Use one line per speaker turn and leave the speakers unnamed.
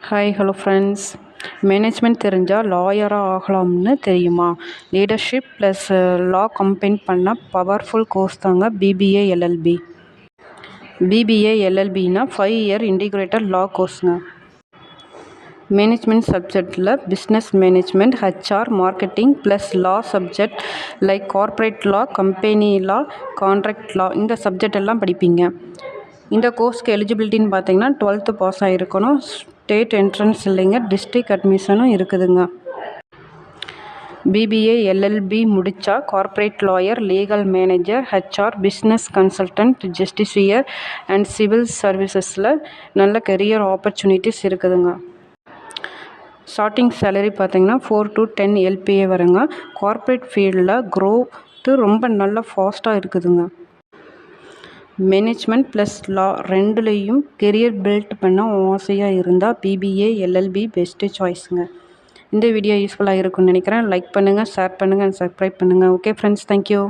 Hi hello friends. Management தெரிஞ்சால் லாயராக ஆகலாம்னு தெரியுமா? லீடர்ஷிப் ப்ளஸ் லா கம்பைன் பண்ண பவர்ஃபுல் கோர்ஸ் தாங்க பிபிஏ எல்எல்பி. பிபிஏ எல்எல்பின்னா 5 இயர் இன்டிகிரேட்டட் லா கோர்ஸுங்க. மேனேஜ்மெண்ட் சப்ஜெக்டில் business management, HR, marketing plus law subject like corporate law, company law, contract law இந்த சப்ஜெக்ட் எல்லாம் படிப்பீங்க. இந்த கோர்ஸ்க்கு எலிஜிபிலிட்டின்னு பார்த்தீங்கன்னா 12th பாஸ் ஆகிருக்கணும். ஸ்டேட் என்ட்ரன்ஸ் இல்லைங்க, டிஸ்ட்ரிக்ட் அட்மிஷனும் இருக்குதுங்க. பிபிஏ எல்எல்பி முடித்தா corporate lawyer, legal manager, HR, business consultant, judiciary and civil சர்வீசஸில் நல்ல கெரியர் ஆப்பர்ச்சுனிட்டிஸ் இருக்குதுங்க. ஸ்டார்டிங் சேலரி பார்த்தீங்கன்னா 4 to 10 LPA வருங்க. கார்ப்பரேட் ஃபீல்டில் க்ரோத்து ரொம்ப நல்லா ஃபாஸ்ட்டாக இருக்குதுங்க. மேனேஜ்மெண்ட் ப்ளஸ் லா ரெண்டுலேயும் கெரியர் பில்ட் பண்ண ஆசையாக இருந்தால் பிபிஏ எல்எல்பி பெஸ்ட்டு சாய்ஸுங்க. இந்த வீடியோ யூஸ்ஃபுல்லாக இருக்கும்னு நினைக்கிறேன். லைக் பண்ணுங்கள், ஷேர் பண்ணுங்கள் அண்ட் சப்ஸ்கிரைப் பண்ணுங்கள். Okay friends, thank you.